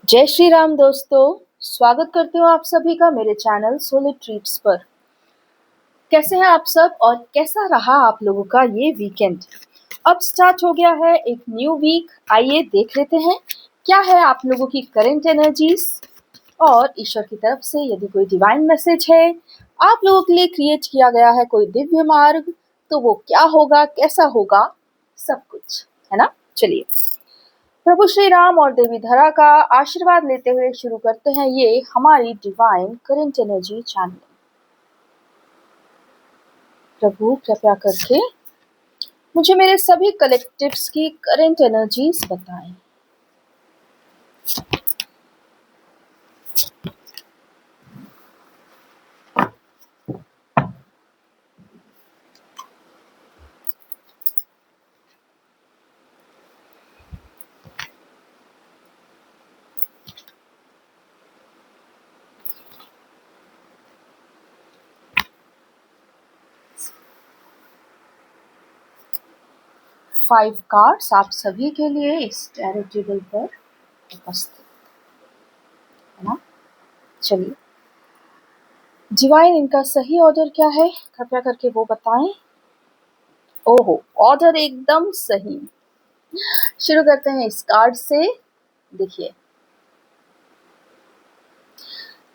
जय श्री राम दोस्तों। स्वागत करती हूँ आप सभी का मेरे चैनल सोलिड ट्रीट्स पर। कैसे हैं आप सब और कैसा रहा आप लोगों का ये वीकेंड। अब स्टार्ट हो गया है एक न्यू वीक। आइए देख लेते हैं क्या है आप लोगों की करंट एनर्जीज और ईश्वर की तरफ से यदि कोई डिवाइन मैसेज है आप लोगों के लिए क्रिएट किया गया है कोई दिव्य मार्ग, तो वो क्या होगा, कैसा होगा, सब कुछ है ना। चलिए प्रभु श्री राम और देवी धरा का आशीर्वाद लेते हुए शुरू करते हैं ये हमारी डिवाइन करंट एनर्जी चैनल। प्रभु कृपया करके मुझे मेरे सभी कलेक्टिव्स की करंट एनर्जीज बताएं। फाइव कार्ड्स आप सभी के लिए इस टैरो टेबल पर उपस्थित है ना। चलिए डिवाइन इनका सही ऑर्डर क्या है कृपया करके वो बताएं। ओहो, ऑर्डर एकदम सही। शुरू करते हैं इस कार्ड से। देखिए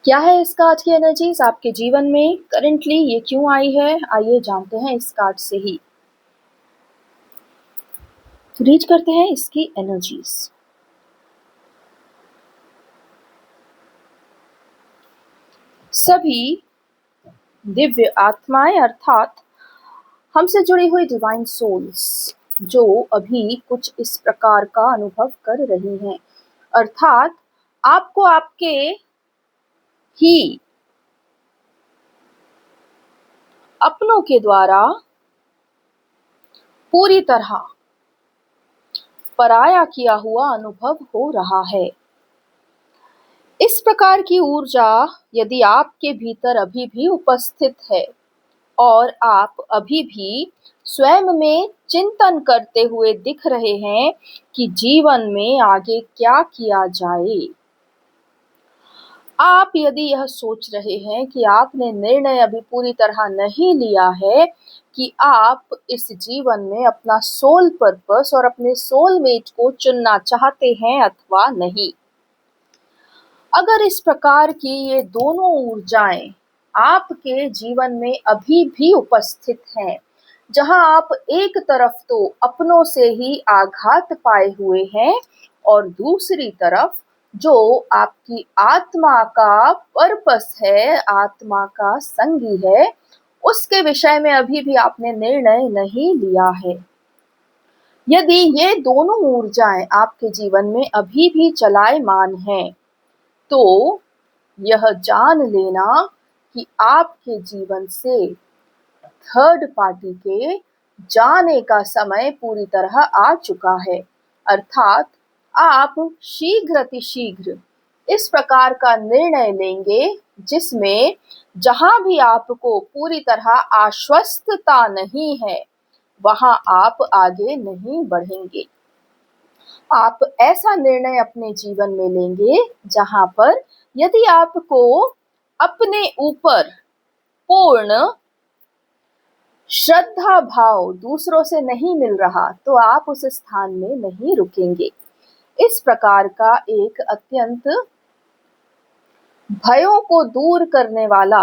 क्या है इस कार्ड की एनर्जीज आपके जीवन में करंटली, ये क्यों आई है, आइए जानते हैं इस कार्ड से ही। रीड करते हैं इसकी एनर्जीज। सभी दिव्य आत्माएं अर्थात हमसे जुड़ी हुई डिवाइन सोल्स जो अभी कुछ इस प्रकार का अनुभव कर रही हैं, अर्थात आपको आपके ही अपनों के द्वारा पूरी तरह पराया किया हुआ अनुभव हो रहा है। इस प्रकार की ऊर्जा यदि आपके भीतर अभी भी उपस्थित है और आप अभी भी स्वयं में चिंतन करते हुए दिख रहे हैं कि जीवन में आगे क्या किया जाए, आप यदि यह सोच रहे हैं कि आपने निर्णय अभी पूरी तरह नहीं लिया है कि आप इस जीवन में अपना सोल पर्पस और अपने सोलमेट को चुनना चाहते हैं अथवा नहीं, अगर इस प्रकार की ये दोनों ऊर्जाएं आपके जीवन में अभी भी उपस्थित हैं, जहां आप एक तरफ तो अपनों से ही आघात पाए हुए हैं और दूसरी तरफ जो आपकी आत्मा का पर्पस है, आत्मा का संगी है, उसके विषय में अभी भी आपने निर्णय नहीं लिया है। यदि ये दोनों ऊर्जाएं आपके जीवन में अभी भी चलायमान हैं, तो यह जान लेना कि आपके जीवन से थर्ड पार्टी के जाने का समय पूरी तरह आ चुका है, अर्थात आप शीघ्र अतिशीघ्र इस प्रकार का निर्णय लेंगे जिसमें जहां भी आपको पूरी तरह आश्वस्तता नहीं है वहां आप आगे नहीं बढ़ेंगे। आप ऐसा निर्णय अपने जीवन में लेंगे जहां पर यदि आपको अपने ऊपर पूर्ण श्रद्धा भाव दूसरों से नहीं मिल रहा तो आप उस स्थान में नहीं रुकेंगे। इस प्रकार का एक अत्यंत भयों को दूर करने वाला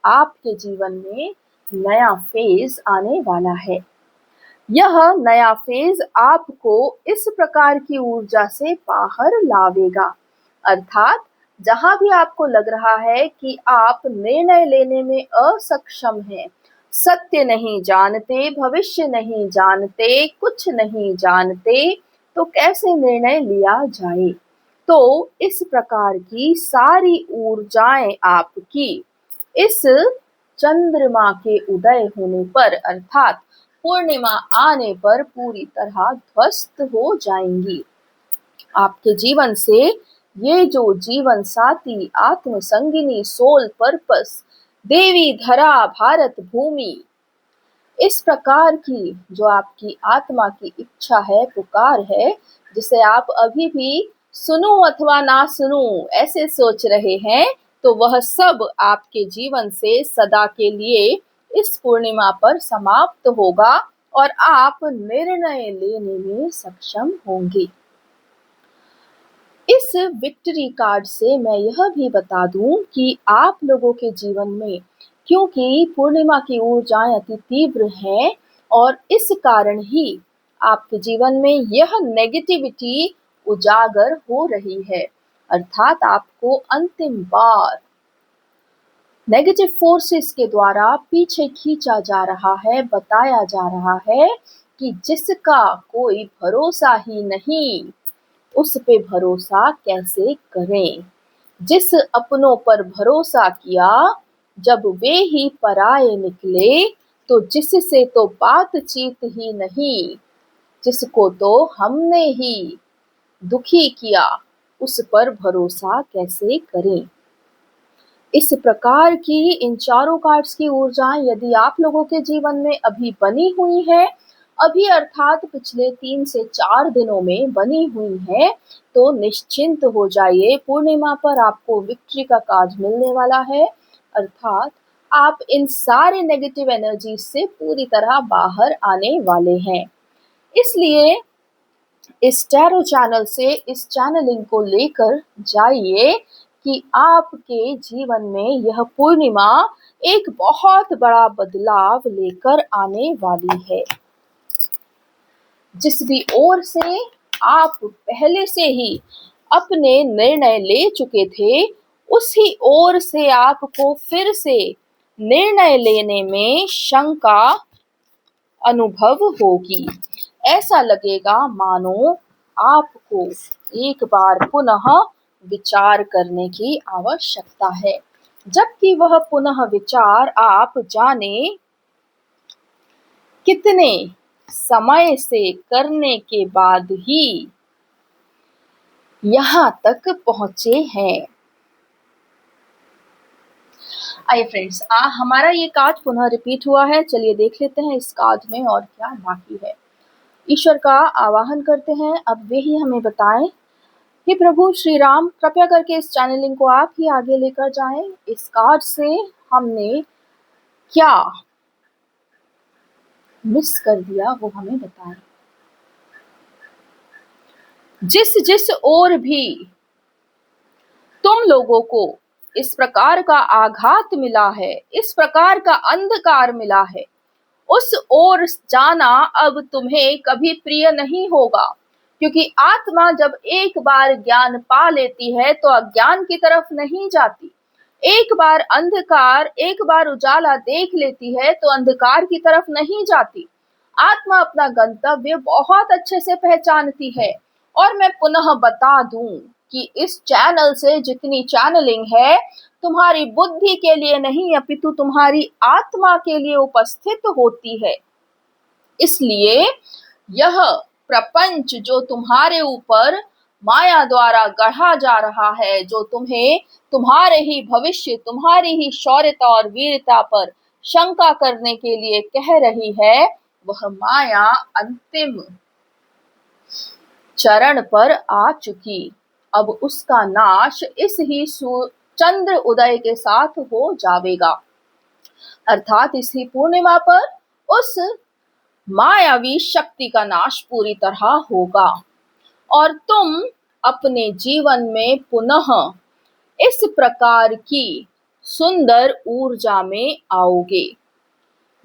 आपके जीवन में नया फेज आने वाला है। यह नया फेज आपको इस प्रकार की ऊर्जा से बाहर लावेगा, अर्थात जहां भी आपको लग रहा है कि आप निर्णय लेने में असक्षम हैं, सत्य नहीं जानते, भविष्य नहीं जानते, कुछ नहीं जानते, तो कैसे निर्णय लिया जाए, तो इस प्रकार की सारी ऊर्जाएं आपकी इस चंद्रमा के उदय होने पर अर्थात पूर्णिमा आने पर पूरी तरह ध्वस्त हो जाएंगी। आपके जीवन से ये जो जीवन साथी, आत्म संगिनी, सोल पर्पस, देवी धरा, भारत भूमि, इस प्रकार की जो आपकी आत्मा की इच्छा है, पुकार है, जिसे आप अभी भी सुनूं अथवा ना सुनूं ऐसे सोच रहे हैं, तो वह सब आपके जीवन से सदा के लिए इस पूर्णिमा पर समाप्त होगा और आप निर्णय लेने में सक्षम होंगे। इस विक्ट्री कार्ड से मैं यह भी बता दूं कि आप लोगों के जीवन में, क्योंकि पूर्णिमा की ऊर्जाएं अति तीव्र हैं और इस कारण ही आपके जीवन में यह नेगेटिविटी उजागर हो रही है, अर्थात आपको अंतिम बार नेगेटिव फोर्सेस के द्वारा पीछे खींचा जा रहा है, बताया जा रहा है कि जिसका कोई भरोसा ही नहीं उस पे भरोसा कैसे करें। जिस अपनों पर भरोसा किया जब वे ही पराये निकले, तो जिससे तो बातचीत ही नहीं, जिसको तो हमने ही दुखी किया उस पर भरोसा कैसे करें। इस प्रकार की इन चारों कार्ड्स की ऊर्जाएं यदि आप लोगों के जीवन में अभी बनी हुई है, अभी अर्थात पिछले 3 से 4 दिनों में बनी हुई है, तो निश्चिंत हो जाइए, पूर्णिमा पर आपको विक्ट्री का कार्ड मिलने वाला है, अर्थात आप इन सारे नेगेटिव एनर्जी से पूरी तरह बाहर आने वाले हैं। इसलिए इस टैरो चैनल से इस चैनलिंग को लेकर जाइए कि आपके जीवन में यह पूर्णिमा एक बहुत बड़ा बदलाव लेकर आने वाली है। जिस भी ओर से आप पहले से ही अपने निर्णय ले चुके थे, उसी ओर से आपको फिर से निर्णय लेने में शंका अनुभव होगी। ऐसा लगेगा मानो आपको एक बार पुनः विचार करने की आवश्यकता है, जबकि वह पुनः विचार आप जाने कितने समय से करने के बाद ही यहाँ तक पहुंचे हैं। आइए फ्रेंड्स, हमारा ये कार्ड पुनः रिपीट हुआ है। चलिए देख लेते हैं इस कार्ड में और क्या बाकी है। ईश्वर का आवाहन करते हैं, अब वे ही हमें बताएं। हे प्रभु श्री राम, कृपया करके इस चैनलिंग को आप ही आगे लेकर जाएं। इस कार्ड से हमने क्या मिस कर दिया वो हमें बताएं। जिस ओर भी तुम लोगों को इस प्रकार का आघात मिला है, इस प्रकार का अंधकार मिला है, उस ओर जाना अब तुम्हें कभी प्रिय नहीं होगा, क्योंकि आत्मा जब एक बार ज्ञान पा लेती है तो अज्ञान की तरफ नहीं जाती। एक बार अंधकार, एक बार उजाला देख लेती है तो अंधकार की तरफ नहीं जाती। आत्मा अपना गंतव्य बहुत अच्छे से पहचानती है। और मैं पुनः बता दूं कि इस चैनल से जितनी चैनलिंग है तुम्हारी बुद्धि के लिए नहीं, अपितु तुम्हारी आत्मा के लिए उपस्थित होती है। इसलिए यह प्रपंच जो तुम्हारे ऊपर माया द्वारा गढ़ा जा रहा है, जो तुम्हें तुम्हारे ही भविष्य, तुम्हारी ही शौर्यता और वीरता पर शंका करने के लिए कह रही है, वह माया अंतिम चरण पर आ चुकी। अब उसका नाश इस ही चंद्र उदय के साथ हो जाएगा, अर्थात इसी पूर्णिमा पर उस मायावी शक्ति का नाश पूरी तरह होगा और तुम अपने जीवन में पुनः इस प्रकार की सुंदर ऊर्जा में आओगे।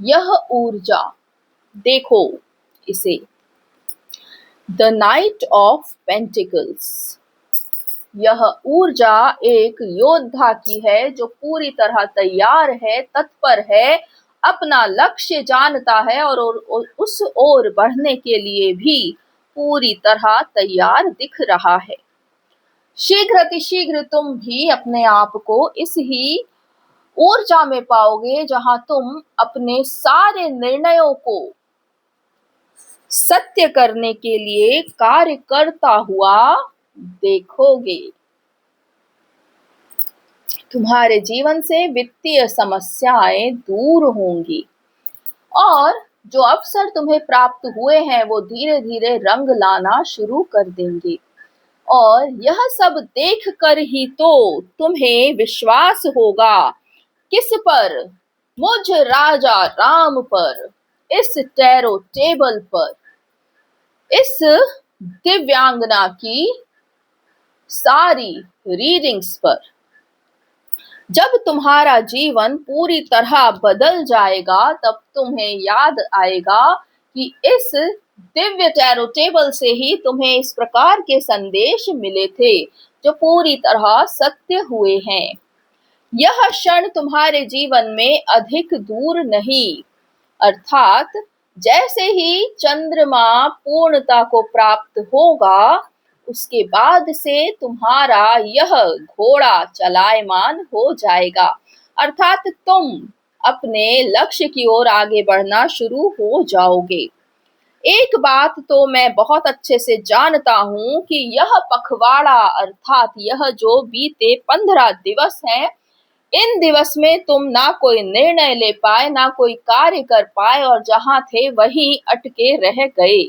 यह ऊर्जा देखो, इसे द नाइट ऑफ पेंटिकल्स, यह ऊर्जा एक योद्धा की है जो पूरी तरह तैयार है, तत्पर है, अपना लक्ष्य जानता है और उस ओर बढ़ने के लिए भी पूरी तरह तैयार दिख रहा है। शीघ्र अतिशीघ्र तुम भी अपने आप को इस ही ऊर्जा में पाओगे जहां तुम अपने सारे निर्णयों को सत्य करने के लिए कार्य करता हुआ देखोगे। तुम्हारे जीवन से वित्तीय समस्याएं दूर होंगी और जो अवसर तुम्हें प्राप्त हुए हैं वो धीरे धीरे रंग लाना शुरू कर देंगे। और यह सब देख कर ही तो तुम्हें विश्वास होगा। किस पर? मुझ राजा राम पर, इस टैरो टेबल पर, इस दिव्यांगना की सारी रीडिंग्स पर। जब तुम्हारा जीवन पूरी तरह बदल जाएगा तब तुम्हें याद आएगा कि इस दिव्य टैरो टेबल से ही तुम्हें इस प्रकार के संदेश मिले थे जो पूरी तरह सत्य हुए हैं। यह क्षण तुम्हारे जीवन में अधिक दूर नहीं, अर्थात जैसे ही चंद्रमा पूर्णता को प्राप्त होगा उसके बाद से तुम्हारा यह घोड़ा चलायमान हो जाएगा, अर्थात तुम अपने लक्ष्य की ओर आगे बढ़ना शुरू हो जाओगे। एक बात तो मैं बहुत अच्छे से जानता हूँ कि यह पखवाड़ा अर्थात यह जो बीते 15 दिवस हैं, इन दिवस में तुम ना कोई निर्णय ले पाए, ना कोई कार्य कर पाए और जहां थे वहीं अटके रह गए।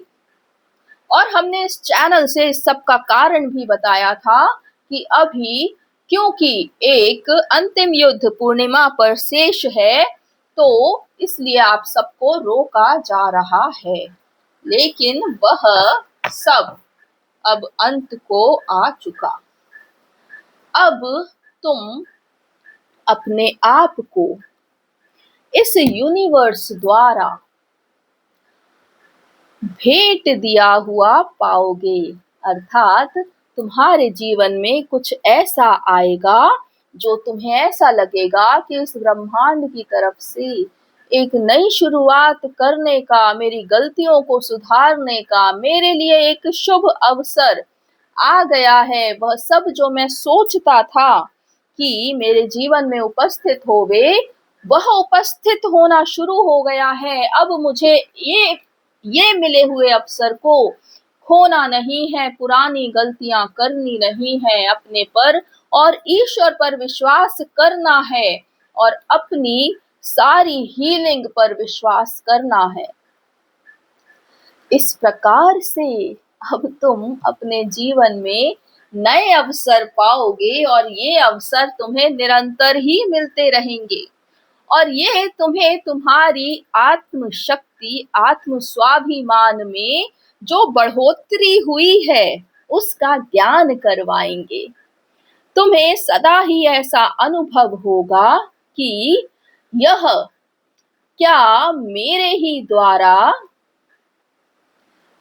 और हमने इस चैनल से इस सब का कारण भी बताया था कि अभी क्योंकि एक अंतिम युद्ध पूर्णिमा पर शेष है तो इसलिए आप सबको रोका जा रहा है, लेकिन वह सब अब अंत को आ चुका। अब तुम अपने आप को इस यूनिवर्स द्वारा भेंट दिया हुआ पाओगे, अर्थात तुम्हारे जीवन में कुछ ऐसा आएगा जो तुम्हें ऐसा लगेगा कि इस ब्रह्मांड की तरफ से एक नई शुरुआत करने का, मेरी गलतियों को सुधारने का मेरे लिए एक शुभ अवसर आ गया है। वह सब जो मैं सोचता था कि मेरे जीवन में उपस्थित होवे वह उपस्थित होना शुरू हो गया है। अब मुझे ये मिले हुए अवसर को खोना नहीं है, पुरानी गलतियां करनी नहीं है अपने पर और ईश्वर पर विश्वास करना है और अपनी सारी हीलिंग पर विश्वास करना है। इस प्रकार से अब तुम अपने जीवन में नए अवसर पाओगे और ये अवसर तुम्हें निरंतर ही मिलते रहेंगे और ये तुम्हें तुम्हारी आत्मशक्ति, आत्म स्वाभिमान में जो बढ़ोतरी हुई है उसका ज्ञान करवाएंगे। तुम्हें सदा ही ऐसा अनुभव होगा कि यह क्या मेरे ही द्वारा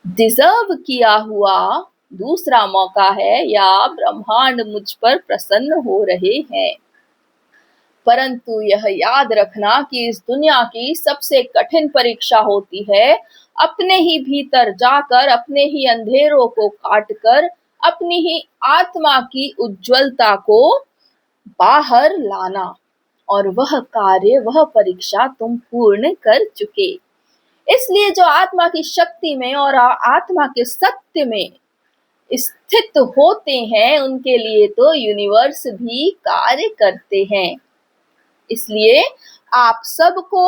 डिजर्व किया हुआ दूसरा मौका है या ब्रह्मांड मुझ पर प्रसन्न हो रहे हैं। परंतु यह याद रखना कि इस दुनिया की सबसे कठिन परीक्षा होती है अपने ही भीतर जाकर, अपने ही अंधेरों को काटकर, अपनी ही आत्मा की उज्जवलता को बाहर लाना, और वह कार्य, वह परीक्षा तुम पूर्ण कर चुके। इसलिए जो आत्मा की शक्ति में और आत्मा के सत्य में स्थित होते हैं उनके लिए तो यूनिवर्स भी कार्य करते हैं। इसलिए आप सबको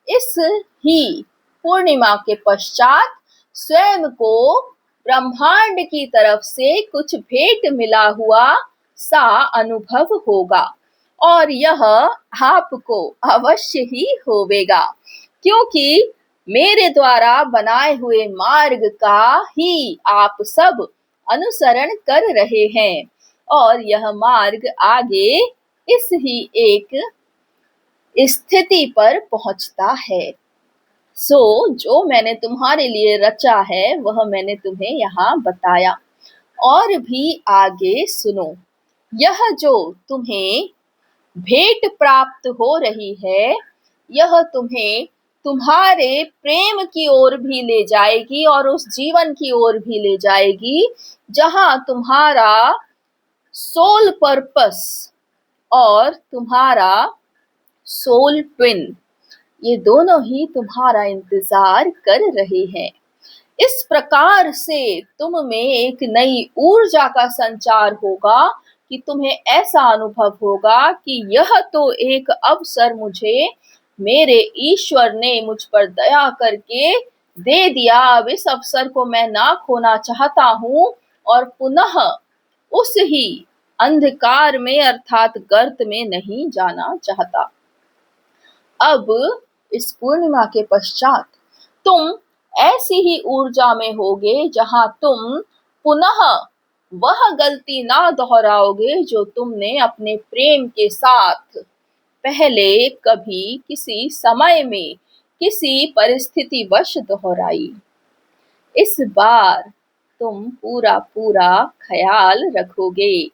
इस ही पूर्णिमा के पश्चात स्वयं को ब्रह्मांड की तरफ से कुछ भेंट मिला हुआ सा अनुभव होगा और यह आपको अवश्य ही होवेगा, क्योंकि मेरे द्वारा बनाए हुए मार्ग का ही आप सब अनुसरण कर रहे हैं और यह मार्ग आगे इस ही एक स्थिति पर पहुंचता है। जो मैंने तुम्हारे लिए रचा है वह मैंने तुम्हें यहाँ बताया। और भी आगे सुनो, यह जो तुम्हें भेंट प्राप्त हो रही है यह तुम्हें तुम्हारे प्रेम की ओर भी ले जाएगी और उस जीवन की ओर भी ले जाएगी जहां तुम्हारा सोल पर्पस और तुम्हारा सोल ट्विन ये दोनों ही तुम्हारा इंतजार कर रहे हैं। इस प्रकार से तुम में एक नई ऊर्जा का संचार होगा कि तुम्हें ऐसा अनुभव होगा कि यह तो एक अवसर मुझे मेरे ईश्वर ने मुझ पर दया करके दे दिया। अब इस अवसर को मैं ना खोना चाहता हूँ और पुनः उस ही अंधकार में अर्थात गर्त में नहीं जाना चाहता। अब इस पूर्णिमा के पश्चात तुम ऐसी ही ऊर्जा में होगे जहां तुम पुनः वह गलती ना दोहराओगे जो तुमने अपने प्रेम के साथ पहले कभी किसी समय में किसी परिस्थितिवश दोहराई। इस बार तुम पूरा पूरा ख्याल रखोगे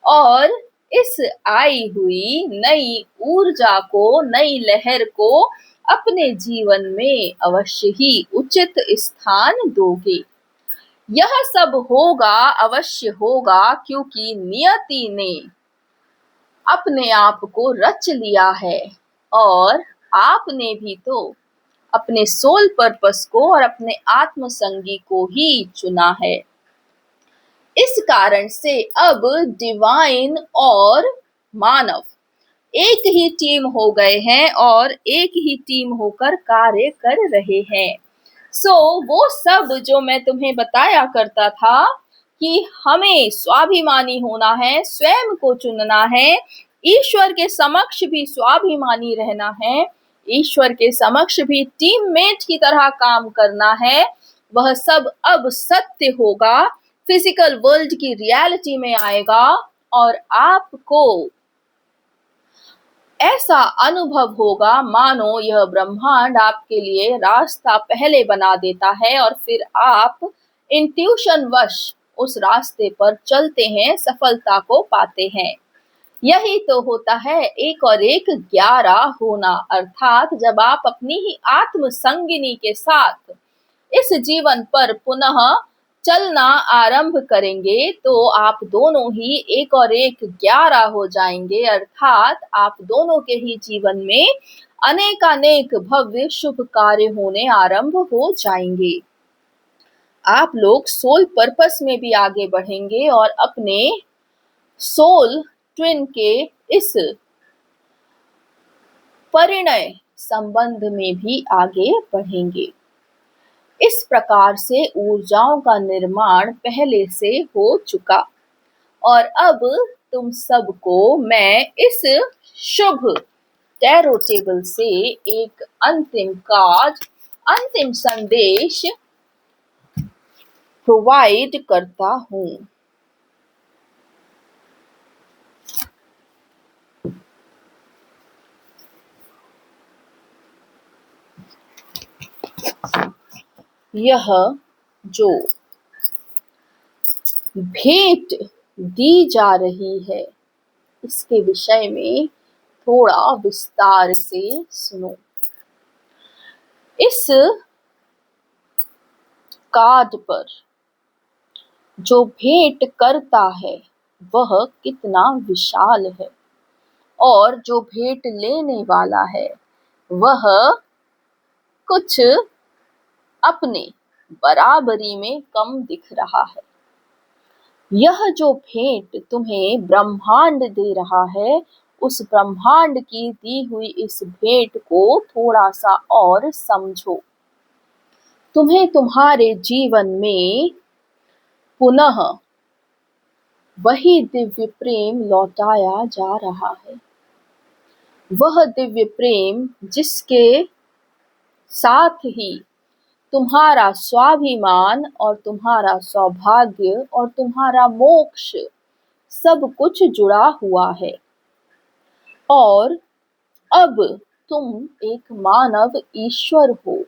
और इस आई हुई नई ऊर्जा को, नई लहर को अपने जीवन में अवश्य ही उचित स्थान दोगे। यह सब होगा, अवश्य होगा, क्योंकि नियति ने अपने आप को रच लिया है और आपने भी तो अपने सोल पर्पस को और अपने आत्मसंगी को ही चुना है। इस कारण से अब डिवाइन और मानव एक ही टीम हो गए हैं और एक ही टीम होकर कार्य कर रहे हैं। वो सब जो मैं तुम्हें बताया करता था कि हमें स्वाभिमानी होना है, स्वयं को चुनना है, ईश्वर के समक्ष भी स्वाभिमानी रहना है, ईश्वर के समक्ष भी टीममेट की तरह काम करना है, वह सब अब सत्य होगा, फिजिकल वर्ल्ड की रियलिटी में आएगा और आपको ऐसा अनुभव होगा मानो यह ब्रह्मांड आपके लिए रास्ता पहले बना देता है और फिर आप इंट्यूशन वश उस रास्ते पर चलते हैं, सफलता को पाते हैं। यही तो होता है 1 और 1 11 होना, अर्थात जब आप अपनी ही आत्म संगिनी के साथ इस जीवन पर पुनः चलना आरंभ करेंगे तो आप दोनों ही 1 और 1 11 हो जाएंगे, अर्थात आप दोनों के ही जीवन में अनेकानेक भव्य शुभ कार्य होने आरंभ हो जाएंगे। आप लोग सोल पर्पस में भी आगे बढ़ेंगे और अपने सोल ट्विन के इस परिणय संबंध में भी आगे बढ़ेंगे। इस प्रकार से ऊर्जाओं का निर्माण पहले से हो चुका और अब तुम सबको मैं इस शुभ टैरो टेबल से एक अंतिम कार्ड, अंतिम संदेश प्रोवाइड करता हूं। यह जो भेंट दी जा रही है इसके विषय में थोड़ा विस्तार से सुनो। इस कार्ड पर जो भेंट करता है वह कितना विशाल है और जो भेंट लेने वाला है वह कुछ अपने बराबरी में कम दिख रहा है। यह जो भेंट तुम्हें ब्रह्मांड दे रहा है, उस ब्रह्मांड की दी हुई इस भेंट को थोड़ा सा और समझो। तुम्हें तुम्हारे जीवन में पुनः वही दिव्य प्रेम लौटाया जा रहा है। वह दिव्य प्रेम जिसके साथ ही तुम्हारा स्वाभिमान और तुम्हारा सौभाग्य और तुम्हारा मोक्ष सब कुछ जुड़ा हुआ है। और अब तुम एक मानव ईश्वर हो,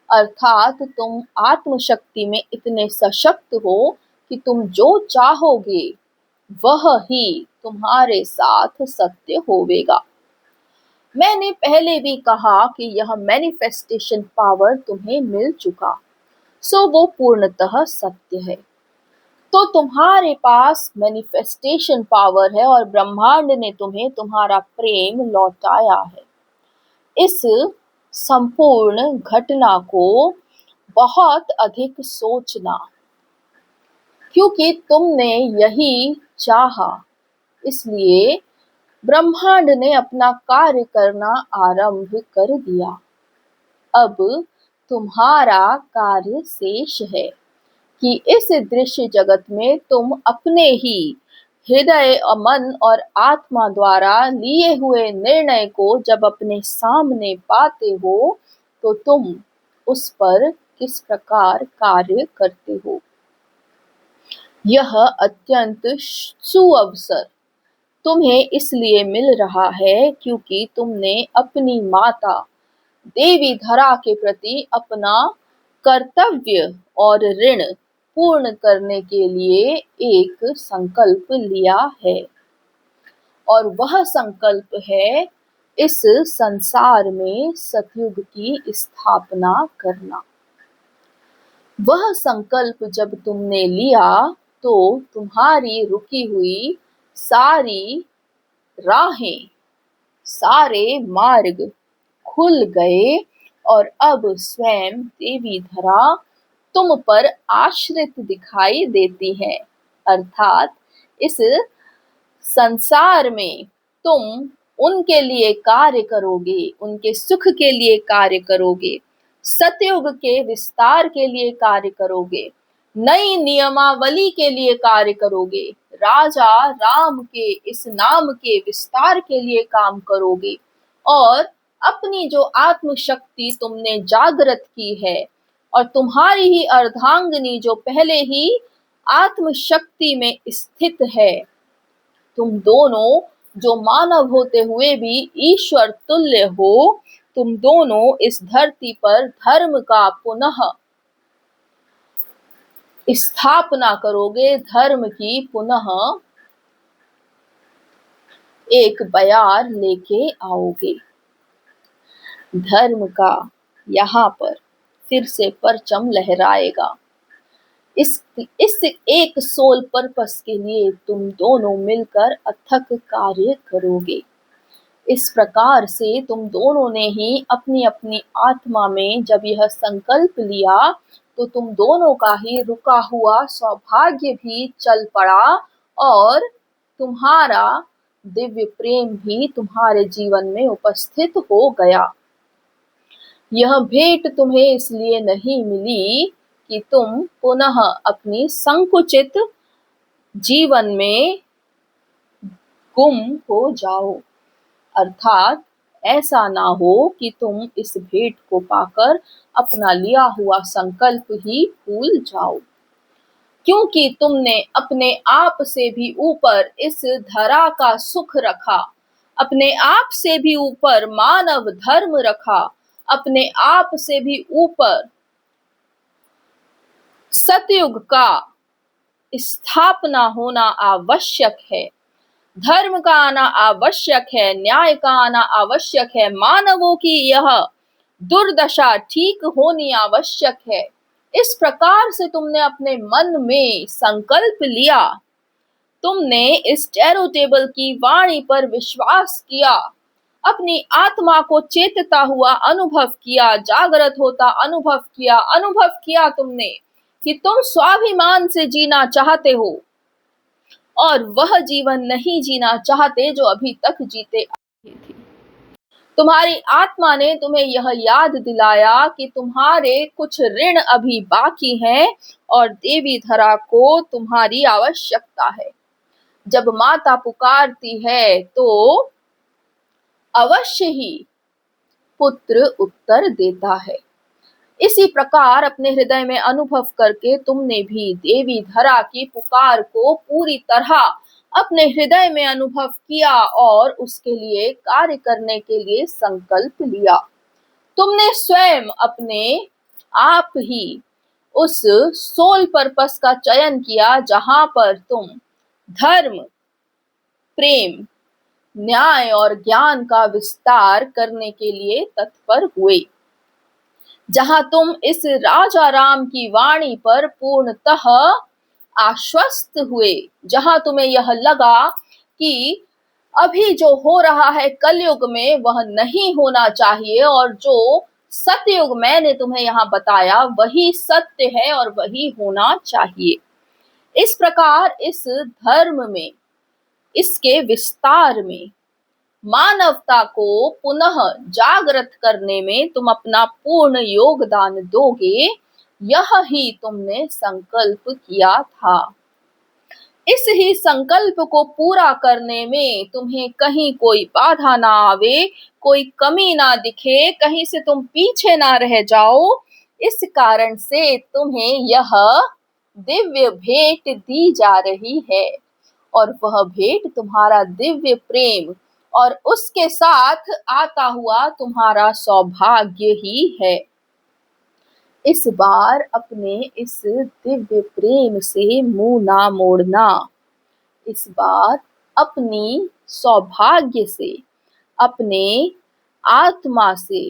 अर्थात तुम आत्मशक्ति में इतने सशक्त हो कि तुम जो चाहोगे वह ही तुम्हारे साथ सत्य होवेगा। मैंने पहले भी कहा कि यह मैनिफेस्टेशन पावर तुम्हें मिल चुका, वो पूर्णतः सत्य है। तो तुम्हारे पास मैनिफेस्टेशन पावर है और ब्रह्मांड ने तुम्हें तुम्हारा प्रेम लौटाया है। इस संपूर्ण घटना को बहुत अधिक सोचना, क्योंकि तुमने यही चाहा, इसलिए ब्रह्मांड ने अपना कार्य करना आरंभ कर दिया। अब तुम्हारा कार्य शेष है कि इस दृश्य जगत में तुम अपने ही हृदय और मन और आत्मा द्वारा लिए हुए निर्णय को जब अपने सामने पाते हो तो तुम उस पर किस प्रकार कार्य करते हो। यह अत्यंत सुअवसर तुम्हें इसलिए मिल रहा है क्योंकि तुमने अपनी माता देवी धरा के प्रति अपना कर्तव्य और ऋण पूर्ण करने के लिए एक संकल्प लिया है और वह संकल्प है इस संसार में सतयुग की स्थापना करना। वह संकल्प जब तुमने लिया तो तुम्हारी रुकी हुई सारी राहें, सारे मार्ग खुल गए और अब स्वयं देवी धरा तुम पर आश्रित दिखाई देती है। अर्थात इस संसार में तुम उनके लिए कार्य करोगे, उनके सुख के लिए कार्य करोगे, सतयुग के विस्तार के लिए कार्य करोगे, नई नियमावली के लिए कार्य करोगे, राजा राम के इस नाम के विस्तार के लिए काम करोगे और अपनी जो आत्म शक्ति तुमने जागृत की है और तुम्हारी ही अर्धांगिनी जो पहले ही आत्म शक्ति में स्थित है, तुम दोनों जो मानव होते हुए भी ईश्वर तुल्य हो, तुम दोनों इस धरती पर धर्म का पुनः स्थापना करोगे, धर्म की पुनः एक बयार लेके आओगे। धर्म का यहाँ पर फिर से परचम लहराएगा। इस एक सोल पर्पस के लिए तुम दोनों मिलकर अथक कार्य करोगे। इस प्रकार से तुम दोनों ने ही अपनी अपनी आत्मा में जब यह संकल्प लिया तो तुम दोनों का ही रुका हुआ सौभाग्य भी चल पड़ा और तुम्हारा दिव्य प्रेम भी तुम्हारे जीवन में उपस्थित हो गया। यह भेंट तुम्हें इसलिए नहीं मिली कि तुम पुनः अपनी संकुचित जीवन में गुम हो जाओ, अर्थात ऐसा ना हो कि तुम इस भेंट को पाकर अपना लिया हुआ संकल्प ही भूल जाओ, क्योंकि तुमने अपने आप से भी ऊपर इस धरा का सुख रखा, अपने आप से भी ऊपर मानव धर्म रखा, अपने आप से भी ऊपर सतयुग का स्थापना होना आवश्यक है, धर्म का आना आवश्यक है, न्याय का आना आवश्यक है, मानवों की यह दुर्दशा ठीक होनी आवश्यक है। इस प्रकार से तुमने अपने मन में संकल्प लिया, तुमने इस चैरिटेबल की वाणी पर विश्वास किया, अपनी आत्मा को चेतता हुआ अनुभव किया, जागृत होता अनुभव किया तुमने कि तुम स्वाभिमान से जीना चाहते हो और वह जीवन नहीं जीना चाहते जो अभी तक जीते आ रहे थे। तुम्हारी आत्मा ने तुम्हें यह याद दिलाया कि तुम्हारे कुछ ऋण अभी बाकी हैं और देवी धरा को तुम्हारी आवश्यकता है। जब माता पुकारती है तो अवश्य ही पुत्र उत्तर देता है। इसी प्रकार अपने हृदय में अनुभव करके तुमने भी देवी धरा की पुकार को पूरी तरह अपने हृदय में अनुभव किया और उसके लिए कार्य करने के लिए संकल्प लिया। तुमने स्वयं अपने आप ही उस सोल पर्पस का चयन किया जहां पर तुम धर्म, प्रेम, न्याय और ज्ञान का विस्तार करने के लिए तत्पर हुए, जहां तुम इस राजा राम की वाणी पर पूर्णतः आश्वस्त हुए, जहां तुम्हें यह लगा कि अभी जो हो रहा है कलयुग में वह नहीं होना चाहिए और जो सतयुग मैंने तुम्हें यहाँ बताया वही सत्य है और वही होना चाहिए। इस प्रकार इस धर्म में, इसके विस्तार में, मानवता को पुनः जागृत करने में तुम अपना पूर्ण योगदान दोगे, यह ही तुमने संकल्प किया था। इस ही संकल्प को पूरा करने में तुम्हें कहीं कोई बाधा ना आवे, कोई कमी ना दिखे, कहीं से तुम पीछे ना रह जाओ। इस कारण से तुम्हें यह दिव्य भेंट दी जा रही है, और वह भेंट तुम्हारा दिव्य प्रेम और उसके साथ आता हुआ तुम्हारा सौभाग्य ही है। इस बार अपने इस दिव्य प्रेम से मुंह ना मोड़ना। इस बार अपनी सौभाग्य से, अपने आत्मा से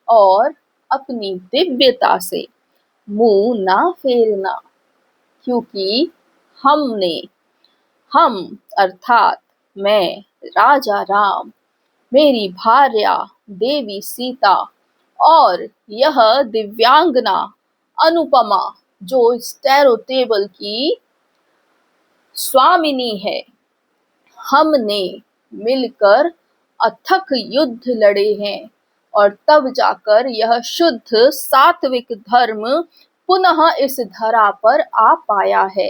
और अपनी दिव्यता से मुंह ना फेरना, क्योंकि हम अर्थात मैं, राजा राम, मेरी भार्या देवी सीता और यह दिव्यांगना अनुपमा, जो इस टैरो टेबल की स्वामिनी है, हमने मिलकर अथक युद्ध लड़े हैं और तब जाकर यह शुद्ध सात्विक धर्म पुनः इस धरा पर आ पाया है।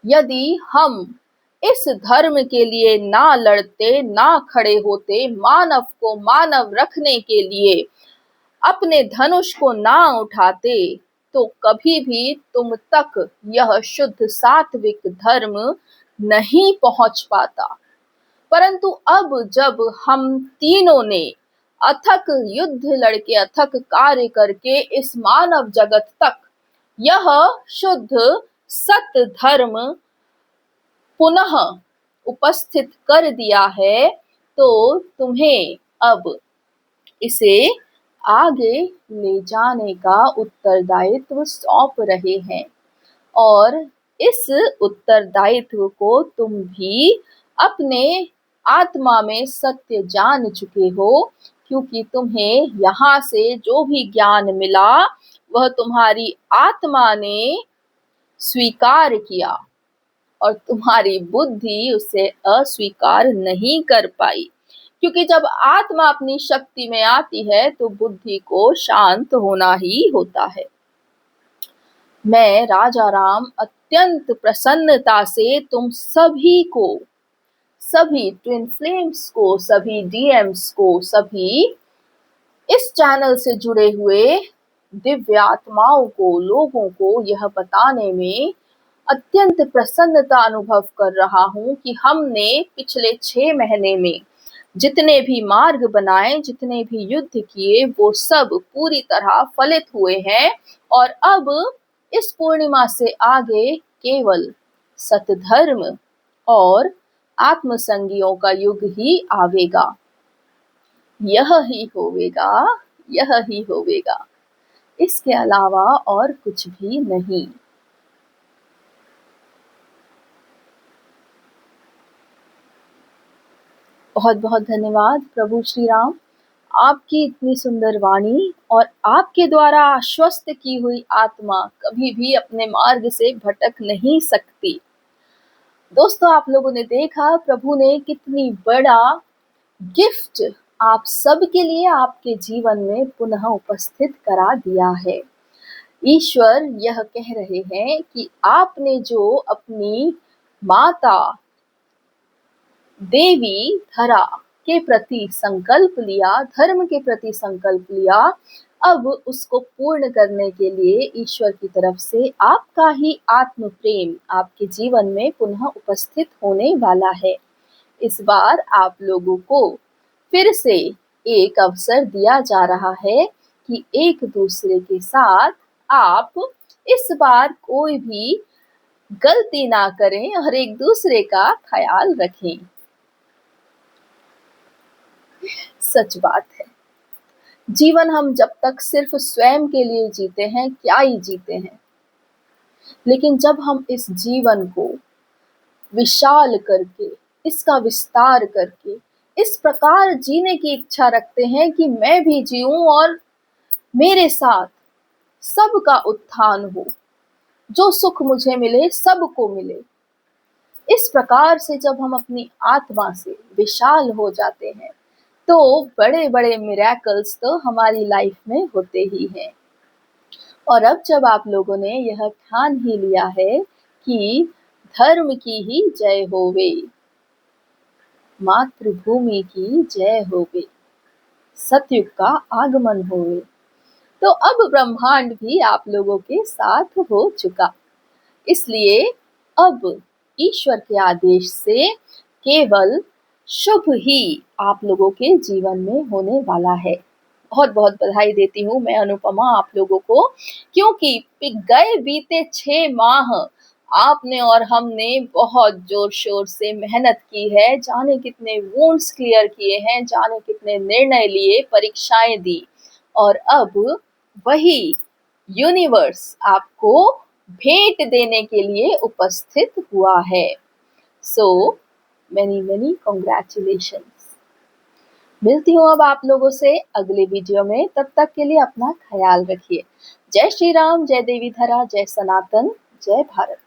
यदि हम इस धर्म के लिए ना लड़ते, ना खड़े होते, मानव को मानव रखने के लिए अपने धनुष को ना उठाते, तो कभी भी तुम तक यह शुद्ध सात्विक धर्म नहीं पहुंच पाता। परंतु अब जब हम तीनों ने अथक युद्ध लड़के, अथक कार्य करके इस मानव जगत तक यह शुद्ध सत्य धर्म पुनः उपस्थित कर दिया है, तो तुम्हें अब इसे आगे ले जाने का उत्तरदायित्व सौंप रहे हैं। और इस उत्तरदायित्व को तुम भी अपने आत्मा में सत्य जान चुके हो, क्योंकि तुम्हें यहाँ से जो भी ज्ञान मिला वह तुम्हारी आत्मा ने स्वीकार किया और तुम्हारी बुद्धि उसे अस्वीकार नहीं कर पाई, क्योंकि जब आत्मा अपनी शक्ति में आती है तो बुद्धि को शांत होना ही होता है। मैं राजा राम अत्यंत प्रसन्नता से तुम सभी को, सभी ट्विन फ्लेम्स को, सभी डीएम्स को, सभी इस चैनल से जुड़े हुए दिव्य आत्माओं को, लोगों को यह बताने में अत्यंत प्रसन्नता अनुभव कर रहा हूँ कि हमने पिछले 6 महीने में जितने भी मार्ग बनाए, जितने भी युद्ध किए, वो सब पूरी तरह फलित हुए हैं। और अब इस पूर्णिमा से आगे केवल सतधर्म और आत्मसंगियों का युग ही आवेगा। यह ही होवेगा, यह ही होवेगा, इसके अलावा और कुछ भी नहीं। बहुत बहुत धन्यवाद प्रभु श्री राम, आपकी इतनी सुंदर वाणी और आपके द्वारा आश्वस्त की हुई आत्मा कभी भी अपने मार्ग से भटक नहीं सकती। दोस्तों, आप लोगों ने देखा प्रभु ने कितनी बड़ा गिफ्ट आप सबके लिए आपके जीवन में पुनः उपस्थित करा दिया है। ईश्वर यह कह रहे हैं कि आपने जो अपनी माता देवी धरा के प्रति संकल्प लिया, धर्म के प्रति संकल्प लिया, अब उसको पूर्ण करने के लिए ईश्वर की तरफ से आपका ही आत्म प्रेम आपके जीवन में पुनः उपस्थित होने वाला है। इस बार आप लोगों को फिर से एक अवसर दिया जा रहा है कि एक दूसरे के साथ आप इस बार कोई भी गलती ना करें और एक दूसरे का ख्याल रखें। सच बात है, जीवन हम जब तक सिर्फ स्वयं के लिए जीते हैं, क्या ही जीते हैं। लेकिन जब हम इस जीवन को विशाल करके, इसका विस्तार करके इस प्रकार जीने की इच्छा रखते हैं कि मैं भी जीऊं और मेरे साथ सबका उत्थान हो, जो सुख मुझे मिले सबको मिले, इस प्रकार से जब हम अपनी आत्मा से विशाल हो जाते हैं, तो बड़े बड़े मिरेकल्स तो हमारी लाइफ में होते ही हैं। और अब जब आप लोगों ने यह ठान ही लिया है कि धर्म की ही जय होवे, मातृभूमि की जय होवे, सतयुग का आगमन होवे, तो अब ब्रह्मांड भी आप लोगों के साथ हो चुका। इसलिए अब ईश्वर के आदेश से केवल शुभ ही आप लोगों के जीवन में होने वाला है। बहुत बहुत बधाई देती हूँ मैं अनुपमा आप लोगों को, क्योंकि गए बीते 6 माह आपने और हमने बहुत जोर शोर से मेहनत की है, जाने कितने वुंड्स क्लियर किए हैं, जाने कितने निर्णय लिए, परीक्षाएं दी, और अब वही यूनिवर्स आपको भेंट देने के लिए उपस्थित हुआ है। So many many congratulations. मिलती हूँ अब आप लोगों से अगले वीडियो में, तब तक के लिए अपना ख्याल रखिए। जय श्री राम, जय देवी धरा, जय सनातन, जय भारत।